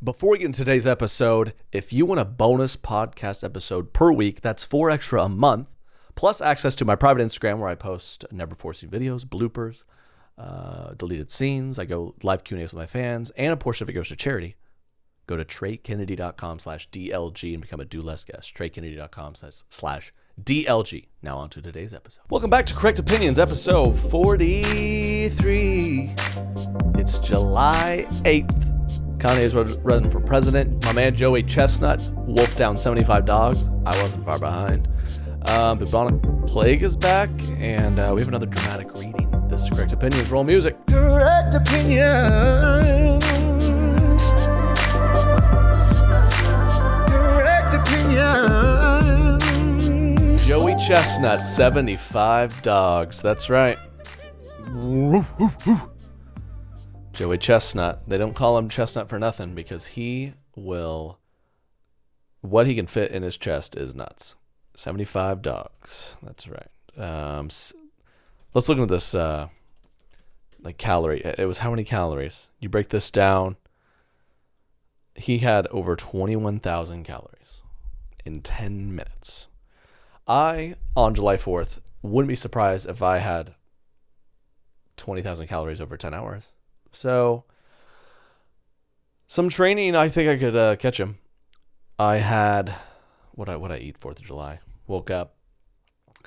Before we get into today's episode, if you want a bonus podcast episode per week, that's 4 extra a month, plus access to my private Instagram where I post never before seen videos, bloopers, deleted scenes. I go live Q&As with my fans, and a portion of it goes to charity. Go to TreyKennedy.com/DLG and become a Do Less guest. TreyKennedy.com/DLG. Now on to today's episode. Welcome back to Correct Opinions, episode 43. It's July 8th. Kanye is running for president. My man Joey Chestnut wolfed down 75 dogs. I wasn't far behind. Bubonic plague is back, and we have another dramatic reading. This is Correct Opinions. Roll music. Correct Opinions. Correct Opinions. Joey Chestnut, 75 dogs. That's right. Joey Chestnut. They don't call him Chestnut for nothing because what he can fit in his chest is nuts. 75 dogs. That's right. Let's look at this calorie. It was how many calories? You break this down. He had over 21,000 calories in 10 minutes. I, on July 4th, wouldn't be surprised if I had 20,000 calories over 10 hours. So, some training, I think I could catch him. I had, what I eat 4th of July? Woke up,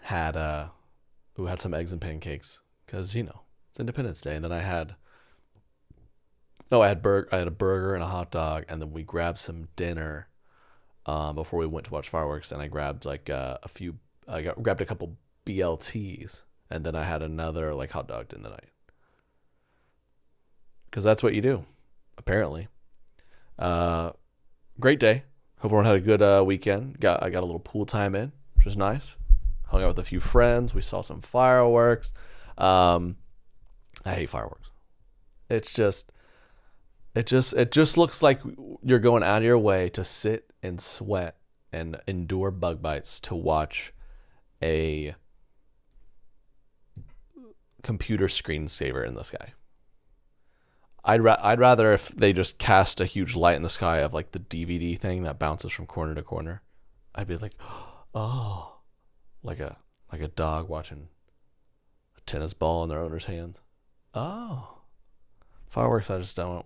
had some eggs and pancakes, because, it's Independence Day. And then I had a burger and a hot dog, and then we grabbed some dinner before we went to watch fireworks, and I grabbed grabbed a couple BLTs, and then I had another hot dog in the night. Because that's what you do, apparently. Great day. Hope everyone had a good weekend. I got a little pool time in, which was nice. Hung out with a few friends. We saw some fireworks. I hate fireworks. It just looks like you're going out of your way to sit and sweat and endure bug bites to watch a computer screensaver in the sky. I'd rather if they just cast a huge light in the sky of the DVD thing that bounces from corner to corner. I'd be like, oh, like a dog watching a tennis ball in their owner's hands. Oh, fireworks, I just don't.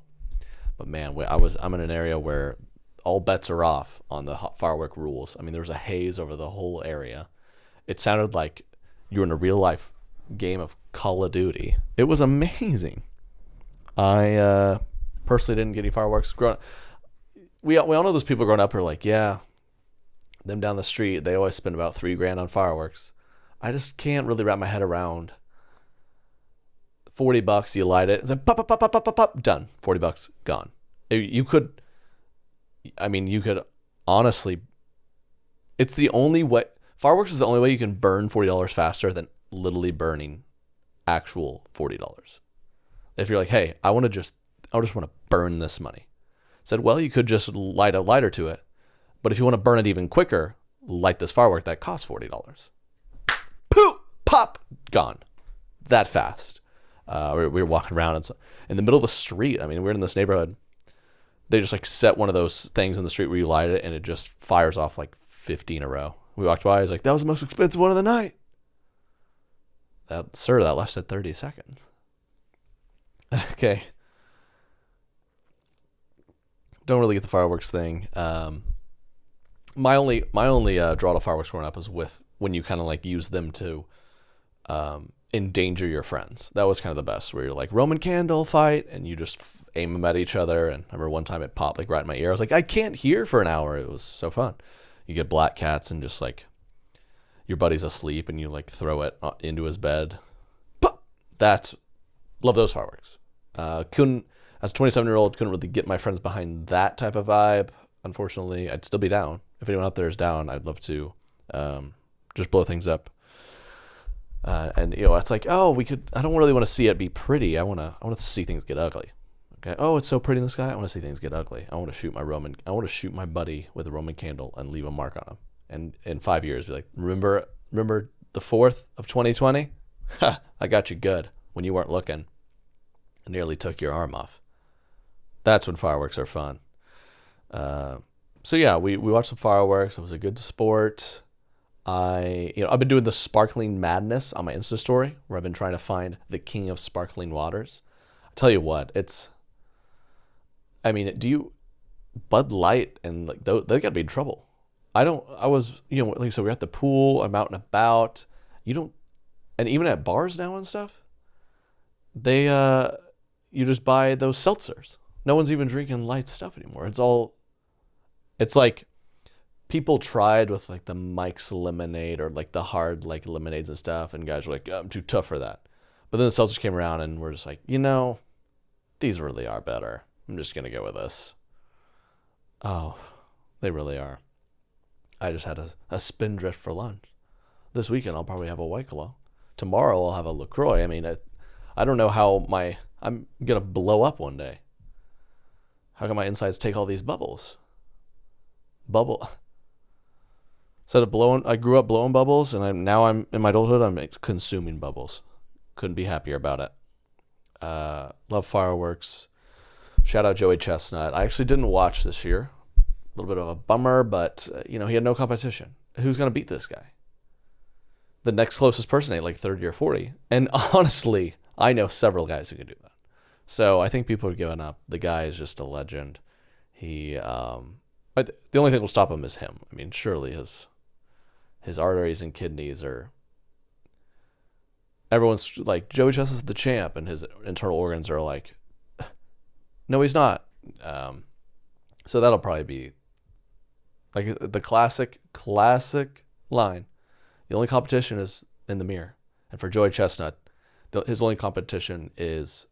But man, I'm in an area where all bets are off on the firework rules. I mean, there was a haze over the whole area. It sounded like you were in a real life game of Call of Duty. It was amazing. I personally didn't get any fireworks. We all know those people growing up who are like, yeah, them down the street, they always spend about $3,000 on fireworks. I just can't really wrap my head around $40. You light it, it's like pop, pop, pop, pop, pop, pop, pop, done. $40 gone. You could honestly. It's the only way. Fireworks is the only way you can burn $40 faster than literally burning actual $40. If you're like, hey, I just want to burn this money. Said, well, you could just light a lighter to it. But if you want to burn it even quicker, light this firework that costs $40. Poof, pop, gone. That fast. We were walking around in the middle of the street. I mean, we're in this neighborhood. They just set one of those things in the street where you light it and it just fires off 50 in a row. We walked by. I was like, that was the most expensive one of the night. That lasted 30 seconds. Okay. Don't really get the fireworks thing. My only draw to fireworks growing up was when you kind of use them to endanger your friends. That was kind of the best, where you're like Roman candle fight and you just aim them at each other. And I remember one time it popped right in my ear. I was like, I can't hear for an hour. It was so fun. You get black cats and just your buddy's asleep and you throw it into his bed. Pop! Love those fireworks. As a 27-year-old, couldn't really get my friends behind that type of vibe. Unfortunately, I'd still be down. If anyone out there is down, I'd love to just blow things up. And it's like, oh, we could. I don't really want to see it be pretty. I want to see things get ugly. Okay. Oh, it's so pretty in the sky. I want to see things get ugly. I want to shoot my buddy with a Roman candle and leave a mark on him. And in 5 years, be like, remember the 4th of 2020? Ha! I got you good when you weren't looking. I nearly took your arm off. That's when fireworks are fun. Uh, so yeah, we watched some fireworks. It was a good sport. I've been doing the sparkling madness on my Insta story where I've been trying to find the king of sparkling waters. I tell you what, I mean, do you Bud Light and like they gotta be in trouble. I don't. I was like I said, we're at the pool. I'm out and about. You don't, and even at bars now and stuff, they you just buy those seltzers. No one's even drinking light stuff anymore. It's like people tried with like the Mike's lemonade or like the hard like lemonades and stuff, and guys were like, I'm too tough for that. But then the seltzers came around, and we're just like, these really are better. I'm just gonna go with this. Oh, they really are. I just had a Spindrift for lunch. This weekend I'll probably have a White Claw. Tomorrow I'll have a LaCroix. I mean, I don't know how I'm gonna blow up one day. How can my insides take all these bubbles? Bubble. Instead of blowing, I grew up blowing bubbles, and now I'm in my adulthood. I'm consuming bubbles. Couldn't be happier about it. Love fireworks. Shout out Joey Chestnut. I actually didn't watch this year. A little bit of a bummer, but he had no competition. Who's gonna beat this guy? The next closest person ate like 30 or 40. And honestly, I know several guys who can do that. So I think people are giving up. The guy is just a legend. The only thing that will stop him is him. I mean, surely his arteries and kidneys are. Everyone's like, Joey Chestnut's the champ, and his internal organs are like, no, he's not. So that'll probably be like the classic line. The only competition is in the mirror. And for Joey Chestnut, his only competition is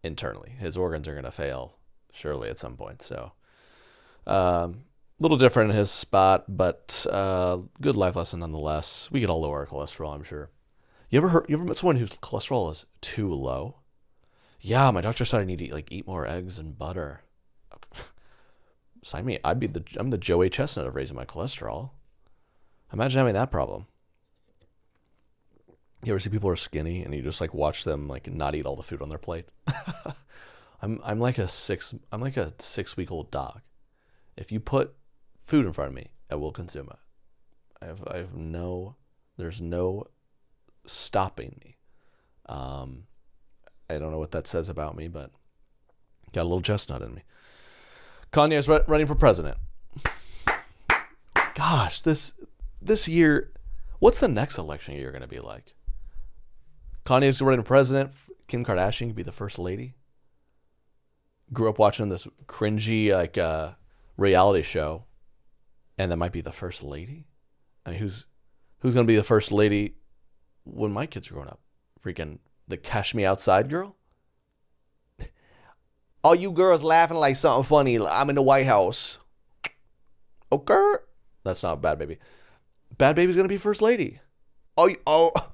internally. His organs are going to fail surely at some point. So a little different in his spot, but good life lesson nonetheless. We could all lower our cholesterol, I'm sure. You ever met someone whose cholesterol is too low? Yeah, my doctor said I need to eat more eggs and butter. Sign me. I'm the Joey Chestnut of raising my cholesterol. Imagine having that problem. You ever see people who are skinny and you just watch them not eat all the food on their plate? I'm like a 6-week-old dog. If you put food in front of me, I will consume it. There's no stopping me. I don't know what that says about me, but got a little chestnut in me. Kanye is running for president. Gosh, this year, what's the next election year going to be like? Kanye's running for president. Kim Kardashian could be the first lady. Grew up watching this cringy reality show, and that might be the first lady. I mean, who's going to be the first lady when my kids are growing up? Freaking the Cash Me Outside girl? All you girls laughing like something funny. I'm in the White House. Okay. That's not Bad Baby. Bad Baby's going to be first lady. All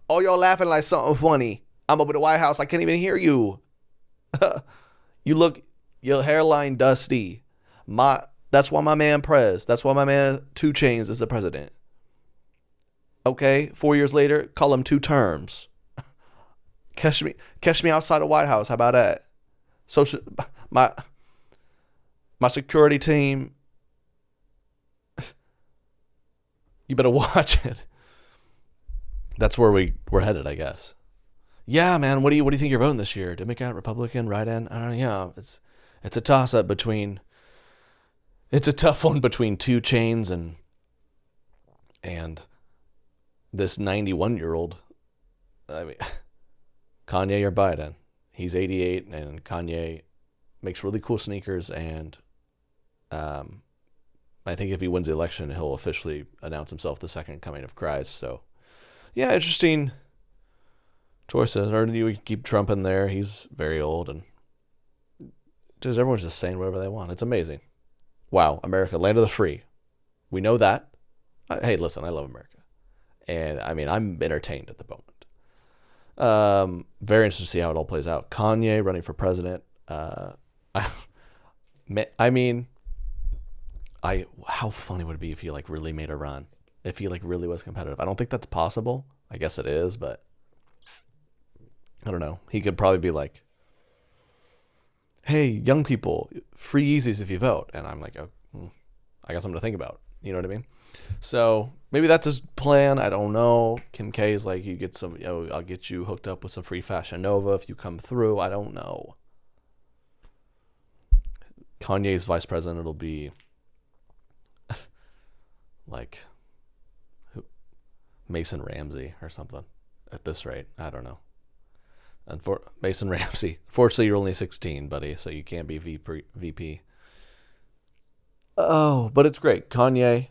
y'all laughing like something funny. I'm up in the White House. I can't even hear you. Your hairline dusty. That's why my man That's why my man 2 Chainz is the president. Okay, 4 years later, call him 2 terms. Catch me outside the White House. How about that? Social, my security team. You better watch it. That's where we're headed, I guess. Yeah, man. What do you think you're voting this year? Democrat, Republican, write-in? I don't know. Yeah, it's a toss-up between. It's a tough one between 2 Chainz and this 91-year-old. I mean, Kanye or Biden. He's 88, and Kanye makes really cool sneakers, and I think if he wins the election, he'll officially announce himself the second coming of Christ. So, yeah, interesting choices. Or do you keep Trump in there? He's very old, and everyone's just saying whatever they want. It's amazing. Wow, America, land of the free. We know that. Hey, listen, I love America, and I mean, I'm entertained at the moment. Very interested to see how it all plays out. Kanye running for president. How funny would it be if he really made a run? If he really was competitive? I don't think that's possible. I guess it is, but I don't know. He could probably be hey, young people, free Yeezys if you vote. And I'm like, oh, I got something to think about. You know what I mean? So maybe that's his plan. I don't know. Kim K is like, you get some, I'll get you hooked up with some free Fashion Nova if you come through. I don't know. Kanye's vice president will be like Mason Ramsey or something at this rate. I don't know. And for Mason Ramsey, fortunately, you're only 16, buddy, so you can't be VP. Oh, but it's great. Kanye,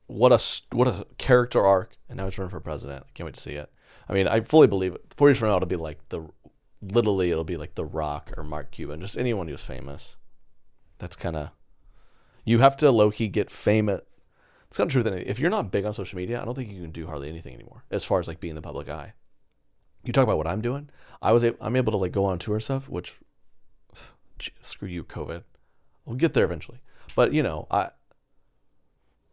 what a character arc, and now he's running for president. I can't wait to see it. I mean, I fully believe it. 4 years from now, it'll be like it'll be like The Rock or Mark Cuban, just anyone who's famous. That's kind of, you have to low key get famous. It's kind of true that if you're not big on social media, I don't think you can do hardly anything anymore as far as like being the public eye. You talk about what I'm doing. I'm able to like go on tour stuff, which screw you, COVID. We'll get there eventually. But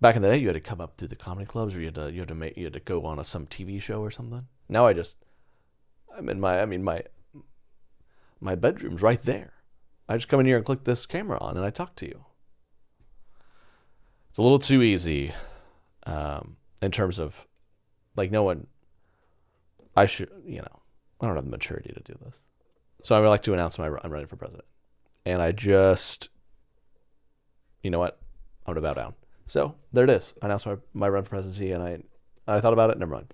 back in the day, you had to come up through the comedy clubs, or you had to go on some TV show or something. Now my bedroom's right there. I just come in here and click this camera on, and I talk to you. It's a little too easy, in terms of like no one. I don't have the maturity to do this. So I would like to announce I'm running for president. And I just, you know what? I'm going to bow down. So there it is. I announced my run for presidency, and I thought about it. Never mind.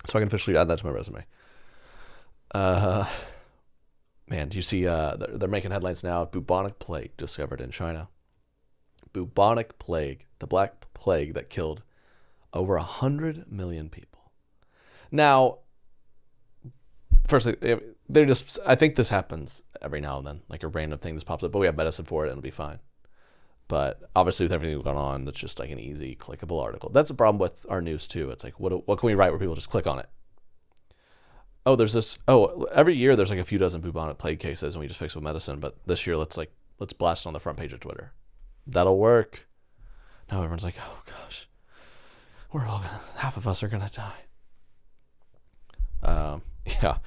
So I can officially add that to my resume. Man, do you see, they're making headlines now. Bubonic plague discovered in China. Bubonic plague, the black plague that killed over 100 million people. Now, firstly, I think this happens every now and then, like a random thing just pops up, but we have medicine for it and it'll be fine. But obviously with everything that's going on, that's just like an easy clickable article. That's the problem with our news too. It's like, what can we write where people just click on it? Every year there's like a few dozen bubonic plague cases and we just fix it with medicine. But this year, let's blast it on the front page of Twitter. That'll work. Now everyone's like, oh gosh, half of us are going to die. Yeah,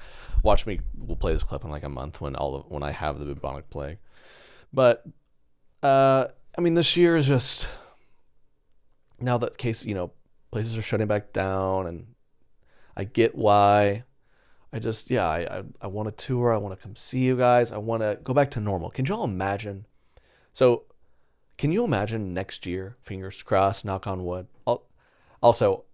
watch me. We'll play this clip in like a month when I have the bubonic plague. But this year is just, now that places are shutting back down, and I get why. I want to tour. I want to come see you guys. I want to go back to normal. Can y'all imagine? So, can you imagine next year? Fingers crossed. Knock on wood. Also,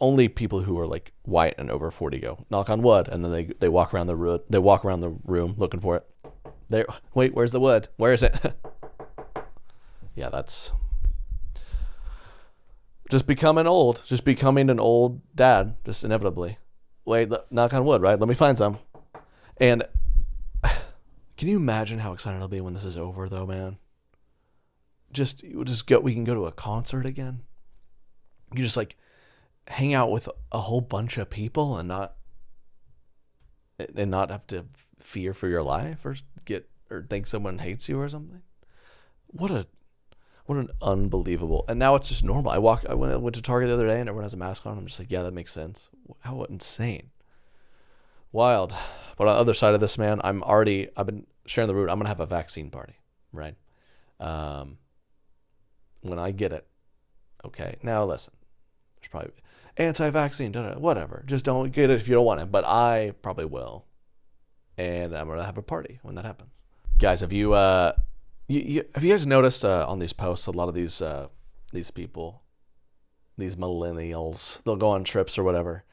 only people who are like white and over 40 go knock on wood, and then they walk around the room. They walk around the room looking for it. Wait, where's the wood? Where is it? Yeah, that's just becoming an old dad, just inevitably. Wait, knock on wood, right? Let me find some. And can you imagine how excited I'll be when this is over, though, man? We can go to a concert again. You just like hang out with a whole bunch of people and not have to fear for your life or think someone hates you or something. What an unbelievable. And now it's just normal. I went to Target the other day and everyone has a mask on. I'm just like, yeah, that makes sense. How insane. Wild. But on the other side of this, man, I've been sharing the route. I'm going to have a vaccine party, right? When I get it. Okay. Now listen, there's probably anti-vaccine, whatever. Just don't get it if you don't want it. But I probably will. And I'm going to have a party when that happens. Guys, have you guys noticed on these posts, a lot of these people, these millennials, they'll go on trips or whatever,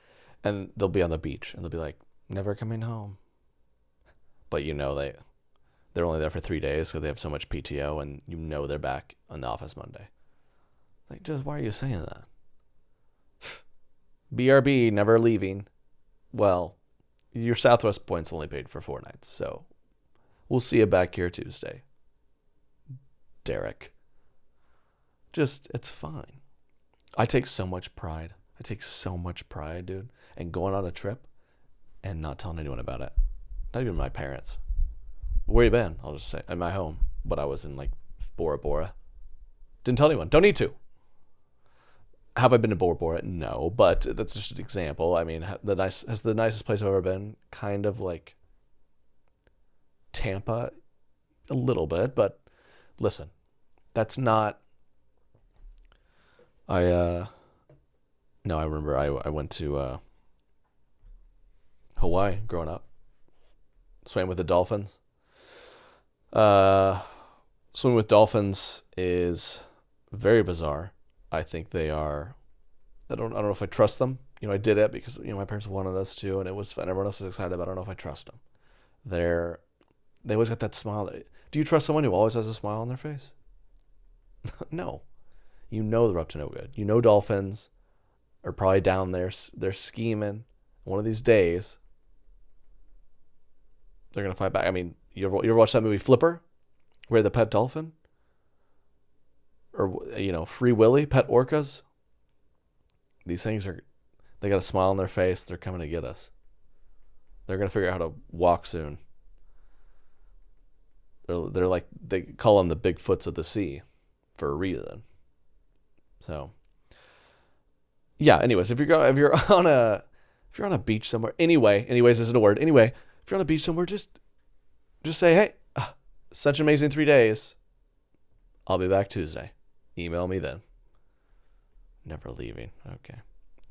and they'll be on the beach and they'll be like, never coming home. But they're only there for 3 days because they have so much PTO, and they're back in the office Monday. Like, just why are you saying that? BRB, never leaving. Well, your Southwest points only paid for 4 nights, so we'll see you back here Tuesday. Derek. It's fine. I take so much pride, dude, in going on a trip and not telling anyone about it. Not even my parents. Where you been? I'll just say, at my home. But I was in like Bora Bora. Didn't tell anyone. Don't need to. Have I been to Bora Bora? No, but that's just an example. I mean, has the nicest place I've ever been kind of like Tampa a little bit, but listen, that's not. I remember I went to Hawaii growing up. Swam with the dolphins. Swimming with dolphins is very bizarre. I think they are. I don't know if I trust them. I did it because my parents wanted us to, and it was fun. Everyone else is excited, but I don't know if I trust them. They always got that smile. Do you trust someone who always has a smile on their face? No. They're up to no good. Dolphins are probably down there. They're scheming. One of these days, they're going to fight back. I mean, you ever watch that movie Flipper? Where the pet dolphin? Or, Free Willy, pet orcas? These things they got a smile on their face. They're coming to get us. They're going to figure out how to walk soon. They're like, they call them the Bigfoots of the sea for a reason. So, yeah. Anyways, if you're on a beach somewhere, anyways isn't a word. Anyway, if you're on a beach somewhere, just say, hey, such an amazing 3 days. I'll be back Tuesday. Email me then. Never leaving. Okay.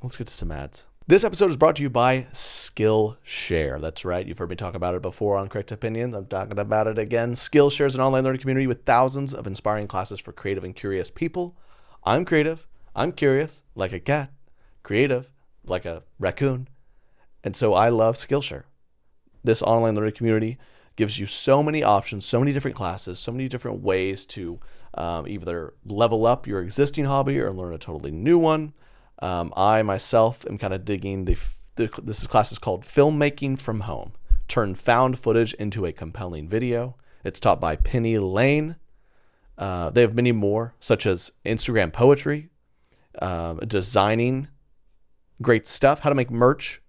Let's get to some ads. This episode is brought to you by Skillshare. That's right. You've heard me talk about it before on Correct Opinions. I'm talking about it again. Skillshare is an online learning community with thousands of inspiring classes for creative and curious people. I'm creative. I'm curious, like a cat. Creative, like a raccoon. And so I love Skillshare. This online learning community gives you so many options, so many different classes, so many different ways to either level up your existing hobby or learn a totally new one. I myself am kind of digging this class is called Filmmaking from Home. Turn found footage into a compelling video. It's taught by Penny Lane. They have many more, such as Instagram poetry, designing great stuff, how to make merch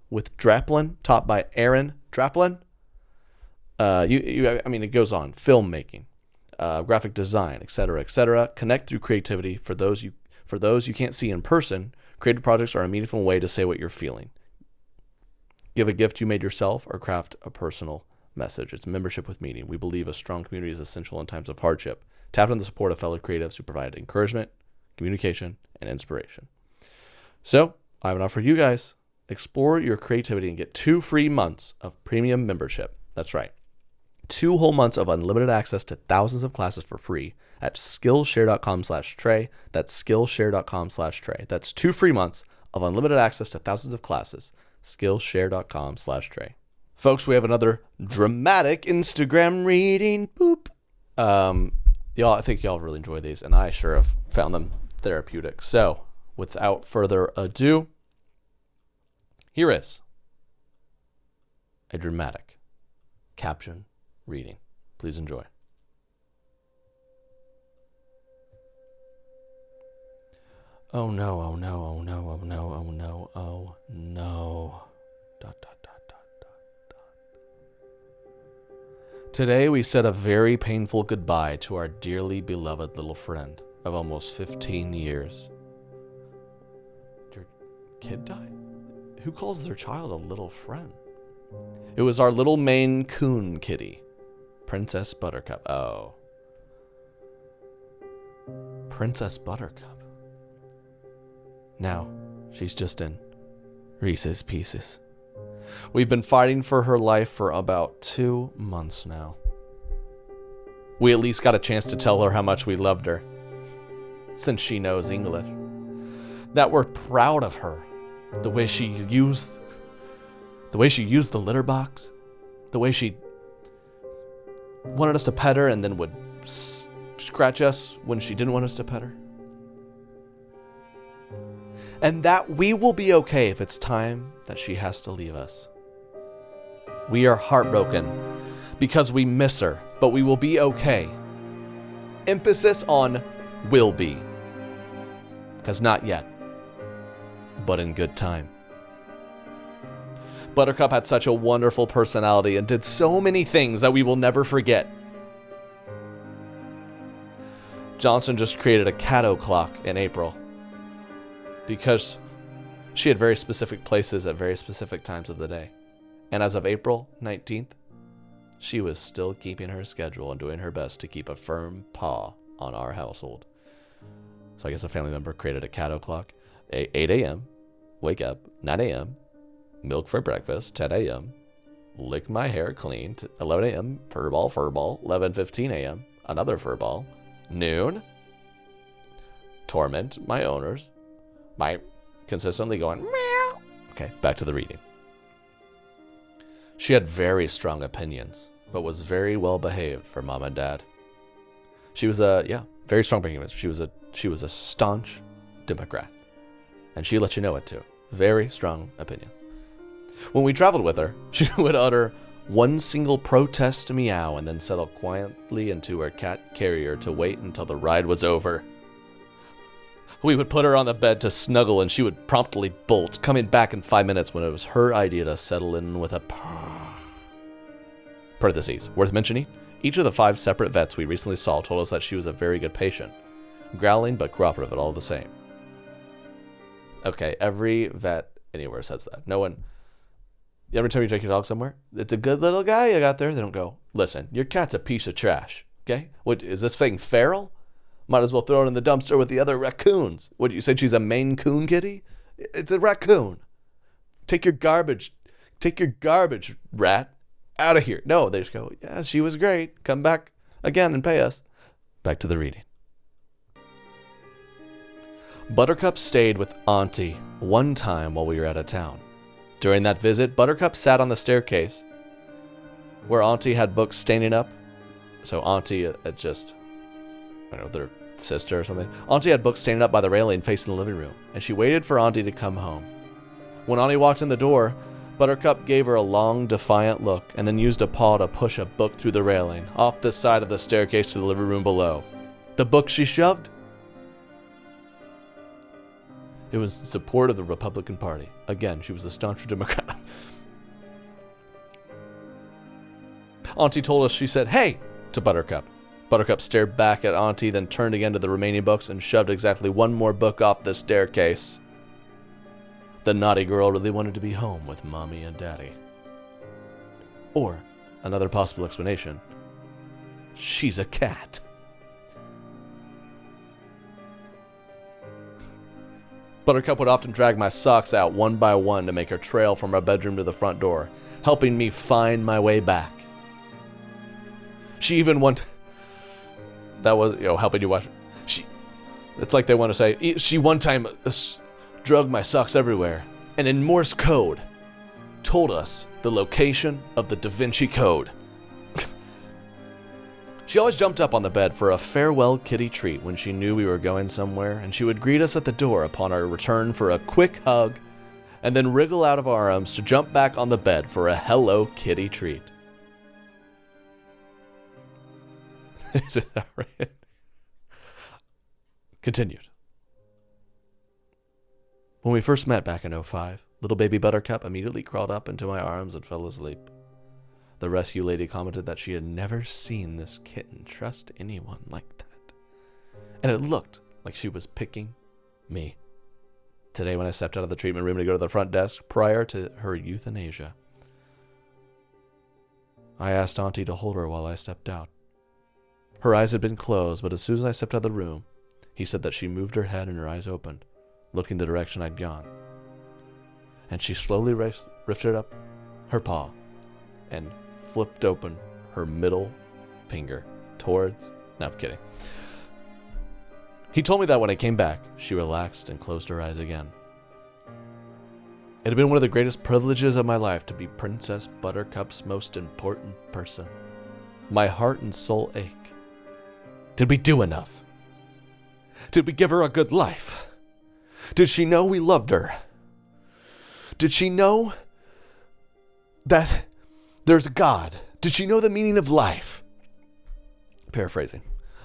with Draplin, taught by Aaron Draplin. It goes on. Filmmaking, graphic design, etc., etc. Connect through creativity. For those you can't see in person, creative projects are a meaningful way to say what you're feeling. Give a gift you made yourself or craft a personal message. It's membership with meaning. We believe a strong community is essential in times of hardship. Tap into the support of fellow creatives who provide encouragement, communication, and inspiration. So, I have an offer for you guys. Explore your creativity and get 2 free months of premium membership. That's right. 2 whole months of unlimited access to thousands of classes for free at Skillshare.com/Trey. That's Skillshare.com/Trey. That's 2 free months of unlimited access to thousands of classes. Skillshare.com/Trey. Folks, we have another dramatic Instagram reading. Boop. I think y'all really enjoy these, and I sure have found them therapeutic. So, without further ado, here is a dramatic caption reading. Please enjoy. Oh no, oh no, oh no, oh no, oh no, oh no. ... Today we said a very painful goodbye to our dearly beloved little friend of almost 15 years. Your kid died? Who calls their child a little friend? It was our little Maine Coon kitty, Princess Buttercup. Oh. Princess Buttercup. Now, she's just in Reese's Pieces. We've been fighting for her life for about 2 months now. We at least got a chance to tell her how much we loved her, since she knows English. That we're proud of her, the way she used the litter box, the way she wanted us to pet her and then would scratch us when she didn't want us to pet her. And that we will be okay if it's time that she has to leave us. We are heartbroken because we miss her, but we will be okay. Emphasis on will be. Because not yet, but in good time. Buttercup had such a wonderful personality and did so many things that we will never forget. Johnson just created a Caddo clock in April, because she had very specific places at very specific times of the day. And as of April 19th, she was still keeping her schedule and doing her best to keep a firm paw on our household. So I guess a family member created a cat o'clock. 8 a.m., wake up, 9 a.m., milk for breakfast, 10 a.m., lick my hair clean, 11 a.m., fur ball, 11:15 a.m., another fur ball, noon, torment my owners by consistently going, meow. Okay, back to the reading. She had very strong opinions, but was very well behaved for mom and dad. She was very strong opinions. She was a staunch Democrat, and she let you know it too. Very strong opinion. When we traveled with her, she would utter one single protest meow and then settle quietly into her cat carrier to wait until the ride was over. We would put her on the bed to snuggle and she would promptly bolt, coming back in 5 minutes when it was her idea to settle in with a purr. Parentheses. Worth mentioning, each of the 5 separate vets we recently saw told us that she was a very good patient. Growling but cooperative, all the same. Okay, every vet anywhere says that. No one... Every time you take your dog somewhere, it's a good little guy you got there. They don't go, listen, your cat's a piece of trash. Okay? What, is this thing feral? Might as well throw it in the dumpster with the other raccoons. What, you said she's a Maine Coon kitty? It's a raccoon. Take your garbage, rat, out of here. No, they just go, yeah, she was great. Come back again and pay us. Back to the reading. Buttercup stayed with Auntie one time while we were out of town. During that visit, Buttercup sat on the staircase where Auntie had books standing up. So Auntie their sister or something. Auntie had books standing up by the railing facing the living room, and she waited for Auntie to come home. When Auntie walked in the door, Buttercup gave her a long, defiant look and then used a paw to push a book through the railing, off the side of the staircase to the living room below. The book she shoved? It was in support of the Republican Party. Again, she was a staunch Democrat. Auntie told us she said, "Hey!" to Buttercup. Buttercup stared back at Auntie, then turned again to the remaining books and shoved exactly one more book off the staircase. The naughty girl really wanted to be home with Mommy and Daddy. Or, another possible explanation, she's a cat. Buttercup would often drag my socks out one by one to make her trail from our bedroom to the front door, helping me find my way back. She even that was, helping you watch. It's like they want to say, she one time drug my socks everywhere, and in Morse code, told us the location of the Da Vinci Code. She always jumped up on the bed for a farewell kitty treat when she knew we were going somewhere, and she would greet us at the door upon our return for a quick hug, and then wriggle out of our arms to jump back on the bed for a Hello Kitty treat. Is that right? Continued. When we first met back in 2005, little baby Buttercup immediately crawled up into my arms and fell asleep. The rescue lady commented that she had never seen this kitten trust anyone like that. And it looked like she was picking me. Today, when I stepped out of the treatment room to go to the front desk prior to her euthanasia, I asked Auntie to hold her while I stepped out. Her eyes had been closed, but as soon as I stepped out of the room, he said that she moved her head and her eyes opened, looking the direction I'd gone. And she slowly lifted up her paw and flipped open her middle finger towards... No, I'm kidding. He told me that when I came back, she relaxed and closed her eyes again. It had been one of the greatest privileges of my life to be Princess Buttercup's most important person. My heart and soul ache. Did we do enough? Did we give her a good life? Did she know we loved her? Did she know that there's a God? Did she know the meaning of life? Paraphrasing.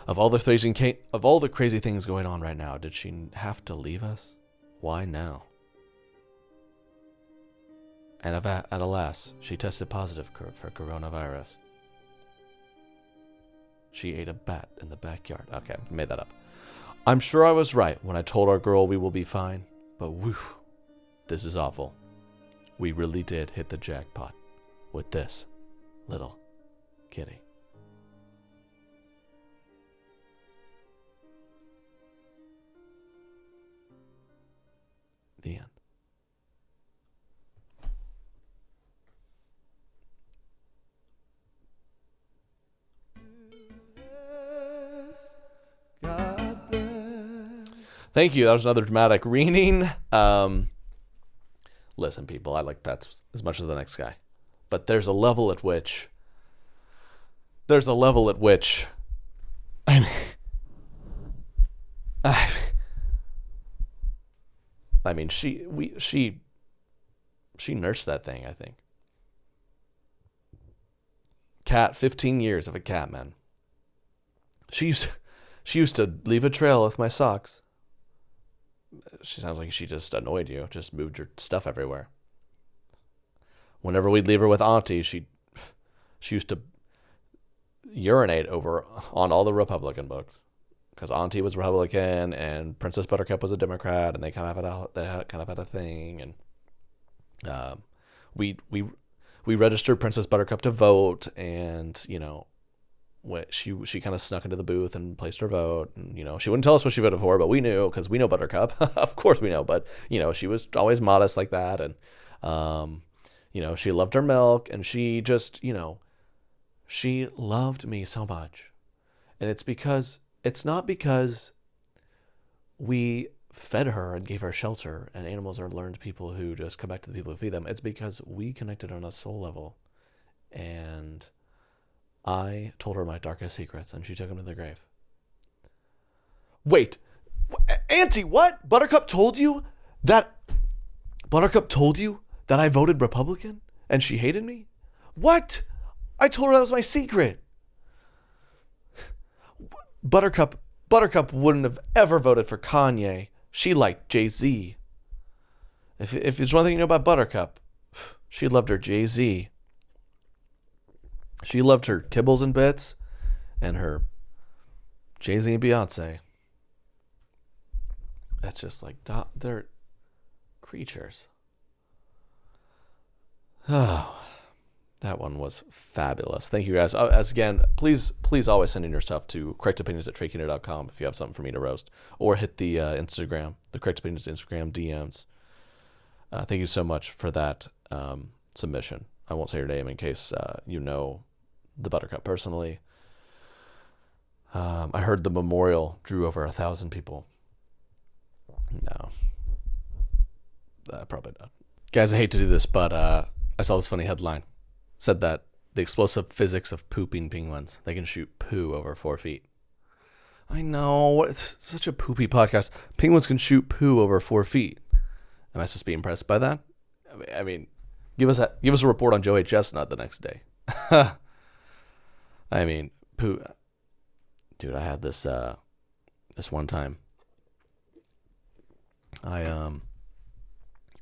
Of all the crazy things going on right now, did she have to leave us? Why now? And alas, she tested positive for coronavirus. She ate a bat in the backyard. Okay, I made that up. I'm sure I was right when I told our girl we will be fine, but whew, this is awful. We really did hit the jackpot with this little Kitty. The end. Thank you. That was another dramatic reading. Listen, people, I like pets as much as the next guy, but there's a level at which I mean, I mean, she nursed that thing, I think. Cat, 15 years of a cat, man. She used to leave a trail with my socks. She sounds like she just annoyed you, just moved your stuff everywhere. Whenever we'd leave her with Auntie, she used to urinate over on all the Republican books, because Auntie was Republican and Princess Buttercup was a Democrat, and they kind of had a thing, and we registered Princess Buttercup to vote, and she kind of snuck into the booth and placed her vote, and she wouldn't tell us what she voted for, but we knew, because we know Buttercup. Of course we know, but she was always modest like that, and she loved her milk, and she just she loved me so much. And it's not because we fed her and gave her shelter, and animals are learned people who just come back to the people who feed them. It's because we connected on a soul level, and I told her my darkest secrets, and she took them to the grave. Wait, Auntie, what? Buttercup told you that I voted Republican and she hated me? What? I told her that was my secret. Buttercup wouldn't have ever voted for Kanye. She liked Jay-Z. If there's one thing you know about Buttercup, she loved her Jay-Z. She loved her Kibbles and Bits and her Jay-Z and Beyonce. That's just like, they're creatures. Oh, that one was fabulous. Thank you guys. As again, please always send in your stuff to correctopinions@treykeener.com if you have something for me to roast, or hit the Instagram, the Correct Opinions Instagram DMs. Thank you so much for that submission. I won't say your name in case you know the Buttercup personally. I heard the memorial drew over 1,000 people. No, probably not. Guys, I hate to do this, but I saw this funny headline. It said that the explosive physics of pooping penguins, they can shoot poo over 4 feet. I know, it's such a poopy podcast. Penguins can shoot poo over 4 feet. Am I supposed to be impressed by that? I mean, give us a report on Joey Chestnut the next day. I mean, poo. Dude, I had this one time. I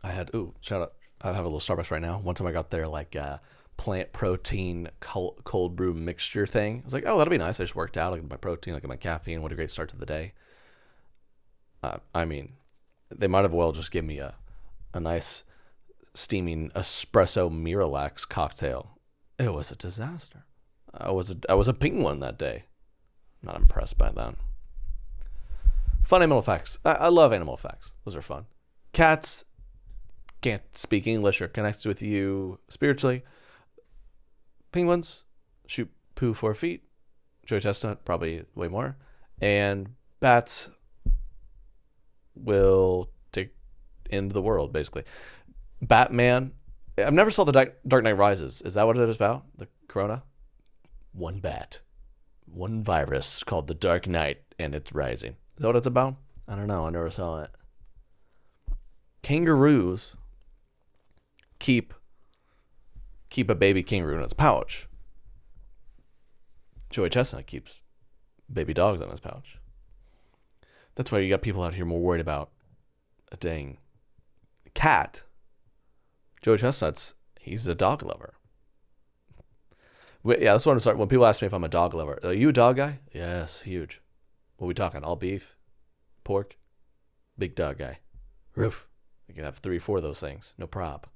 had shout out. I have a little Starbucks right now. One time I got their plant protein cold brew mixture thing. I was like, oh, that'll be nice. I just worked out. I get my protein, I get my caffeine. What a great start to the day. I mean, they might have well just give me a nice steaming espresso Miralax cocktail. It was a disaster. I was a penguin that day. Not impressed by that. Fun animal facts. I love animal facts. Those are fun. Cats can't speak English or connect with you spiritually. Penguins shoot poo 4 feet. Joey Chestnut probably way more. And bats will end the world, basically. Batman. I've never saw the Dark Knight Rises. Is that what it is about? The Corona? One bat. One virus called the Dark Knight, and it's rising. Is that what it's about? I don't know. I never saw it. Kangaroos keep a baby kangaroo in its pouch. Joey Chestnut keeps baby dogs in his pouch. That's why you got people out here more worried about a dang cat. Joey Chestnut's, he's a dog lover. Yeah, that's what I'm starting. When people ask me if I'm a dog lover, are you a dog guy? Yes, huge. What are we talking? All beef? Pork? Big dog guy. Roof. You can have 3-4 of those things. No prob.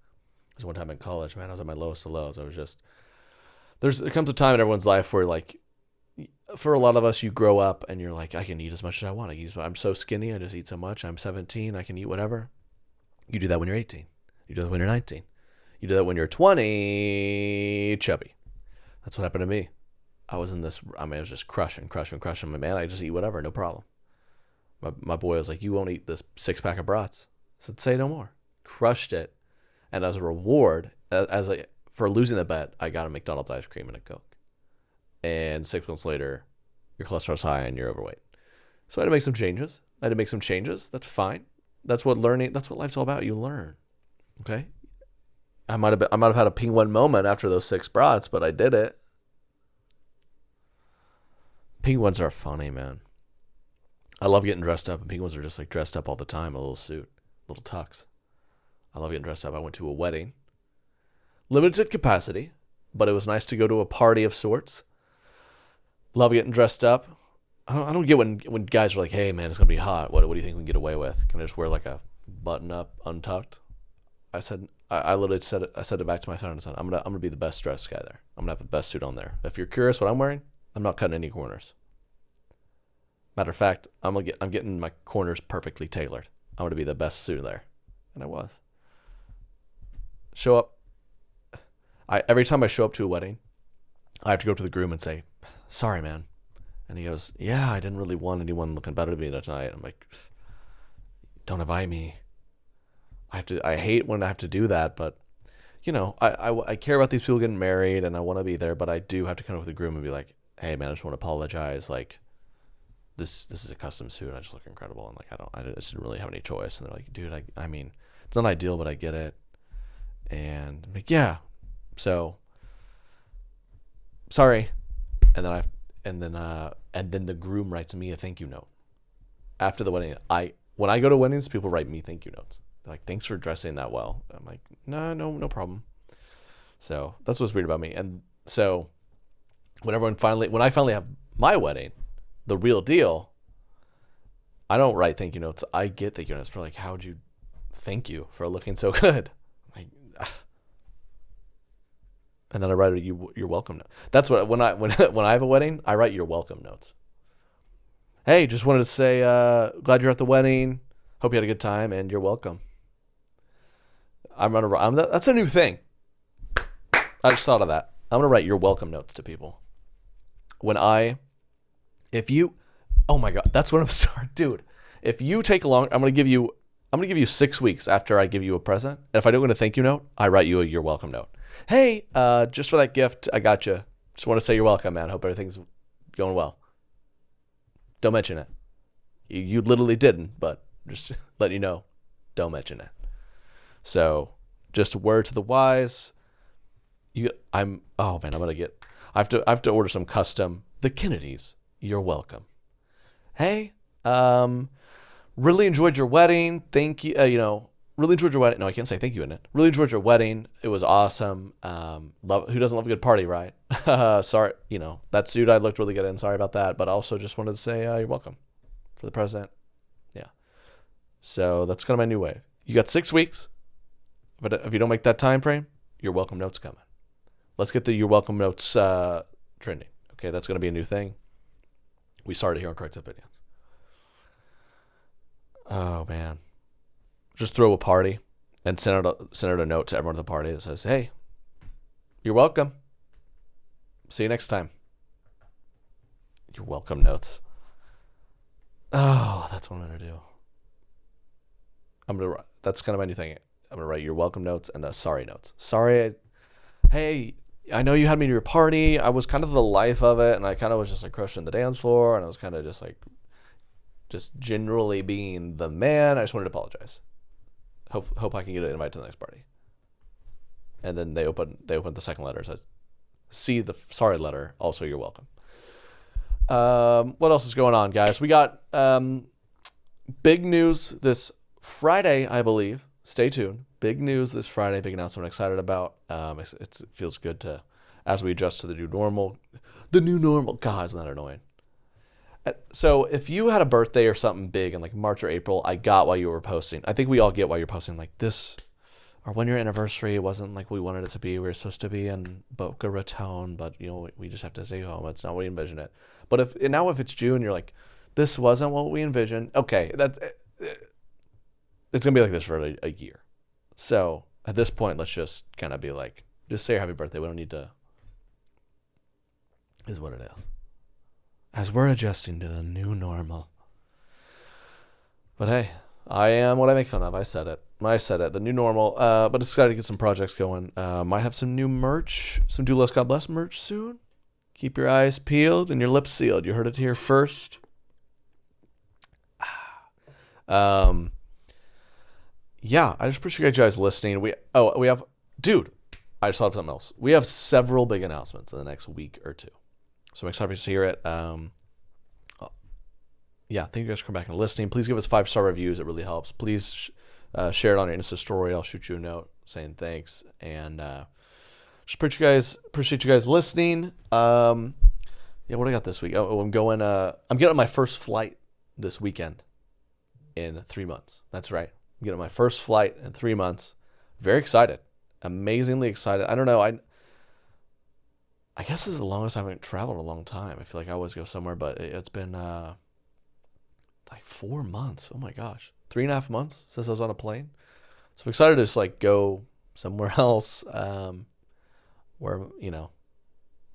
There's one time in college, man, I was at my lowest of lows. I was just There comes a time in everyone's life where like, for a lot of us, you grow up and you're like, I can eat as much as I want. I'm so skinny. I just eat so much. I'm 17. I can eat whatever. You do that when you're 18. You do that when you're 19. You do that when you're 20, chubby. That's what happened to me. I was just crushing. Man, I just eat whatever, no problem. My boy was like, you won't eat this 6-pack of brats. I said, say no more. Crushed it. And as a reward, for losing the bet, I got a McDonald's ice cream and a Coke. And 6 months later, your cholesterol's high and you're overweight. So I had to make some changes. That's fine. That's what life's all about. You learn. Okay? I might have had a penguin moment after those 6 brats, but I did it. Penguins are funny, man. I love getting dressed up, and penguins are just like dressed up all the time. A little suit, little tux. I love getting dressed up. I went to a wedding. Limited capacity, but it was nice to go to a party of sorts. Love getting dressed up. I don't get when guys are like, hey, man, it's going to be hot. What do you think we can get away with? Can I just wear like a button-up, untucked? I literally said it back to my friend and said, I'm gonna be the best dressed guy there. I'm gonna have the best suit on there. If you're curious what I'm wearing, I'm not cutting any corners. Matter of fact, I'm getting my corners perfectly tailored. I'm gonna be the best suit there, and I was. Show up. Every time I show up to a wedding, I have to go to the groom and say, sorry, man. And he goes, yeah, I didn't really want anyone looking better than me tonight. I'm like, don't invite me. I hate when I have to do that, but you know, I care about these people getting married and I want to be there, but I do have to come up with the groom and be like, hey man, I just want to apologize. Like this is a custom suit. I just look incredible. And like, I just didn't really have any choice. And they're like, dude, I mean, it's not ideal, but I get it. And I'm like, yeah. So sorry. And then the groom writes me a thank you note after the wedding. When I go to weddings, people write me thank you notes. They're like, thanks for dressing that well. I'm like, no problem. So that's what's weird about me. And so when I finally have my wedding, the real deal, I don't write thank you notes. I get thank you notes. People are like, how'd you thank you for looking so good? I'm like, and then I write your welcome note. That's what when I have a wedding, I write your welcome notes. Hey, just wanted to say, glad you're at the wedding. Hope you had a good time, and you're welcome. That's a new thing. I just thought of that. I'm gonna write your welcome notes to people. Oh my god, that's what I'm starting, dude. If you take along, I'm gonna give you 6 weeks after I give you a present. And if I don't get a thank you note, I write you your welcome note. Hey, just for that gift, I got you. Just want to say you're welcome, man. Hope everything's going well. Don't mention it. You literally didn't, but just let you know, don't mention it. So, just a word to the wise. I have to order some custom. The Kennedys, you're welcome. Hey, really enjoyed your wedding. Thank you. Really enjoyed your wedding. No, I can't say thank you in it. Really enjoyed your wedding. It was awesome. Who doesn't love a good party, right? Sorry, that suit I looked really good in. Sorry about that. But I also just wanted to say you're welcome for the present. Yeah. So that's kind of my new wave. You got 6 weeks. But if you don't make that time frame, your welcome note's coming. Let's get your welcome notes trending. Okay, that's going to be a new thing. We started here on Correct Opinions. Oh, man. Just throw a party and send out a note to everyone at the party that says, hey, you're welcome. See you next time. Your welcome notes. Oh, that's what I'm going to do. That's kind of my new thing. I'm going to write your welcome notes and sorry notes. Sorry. Hey, I know you had me to your party. I was kind of the life of it. And I kind of was just like crushing the dance floor. And I was kind of just generally being the man. I just wanted to apologize. Hope I can get an invite to the next party. And then they open the second letter. It says, see the sorry letter. Also, you're welcome. What else is going on, guys? We got big news this Friday, I believe. Stay tuned. Big news this Friday. Big announcement I'm excited about. It feels good as we adjust to the new normal. The new normal. God, isn't that annoying? So if you had a birthday or something big in like March or April, I got why you were posting. I think we all get why you're posting like this. our 1 year anniversary wasn't like we wanted it to be. We were supposed to be in Boca Raton, but we just have to stay home. It's not what we envisioned it. But if it's June, you're like, this wasn't what we envisioned. Okay, it's gonna be like this for a year. So at this point, let's just kind of be like, just say happy birthday. We don't need to. Is what it is. As we're adjusting to the new normal. But hey, I am what I make fun of. I said it. The new normal. But it's excited to get some projects going. Might have some new merch, some Do Less God Bless merch soon. Keep your eyes peeled and your lips sealed. You heard it here first. Yeah, I just appreciate you guys listening. We have, dude, I just thought of something else. We have several big announcements in the next week or two. So I'm excited to hear it. Yeah, thank you guys for coming back and listening. Please give us 5-star reviews. It really helps. Please share it on your Insta story. I'll shoot you a note saying thanks. And just appreciate you guys listening. Yeah, what do I got this week? I'm getting on my first flight this weekend in 3 months. That's right. I'm getting my first flight in 3 months. Very excited. Amazingly excited. I don't know. I guess this is the longest I haven't traveled in a long time. I feel like I always go somewhere, but it's been like 4 months. Oh my gosh. 3.5 months since I was on a plane. So I'm excited to just like go somewhere else. Where,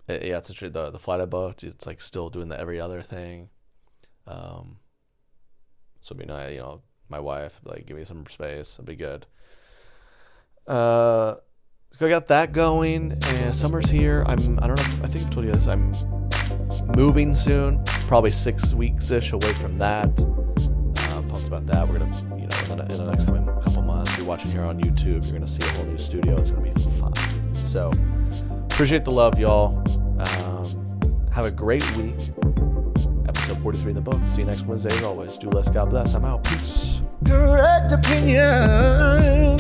it's actually the flight I booked. It's like still doing the every other thing. So it'd be nice, my wife, like, give me some space. It'd be good. So I got that going, and summer's here. I don't know, I think I've told you this. I'm moving soon, probably 6 weeks-ish away from that. I'm pumped about that. We're gonna, in the next couple months, if you're watching here on YouTube, you're gonna see a whole new studio. It's gonna be fun. So appreciate the love, y'all. Have a great week. Episode 43 in the book. See you next Wednesday as always. Do less, God bless. I'm out. Peace. Correct opinion.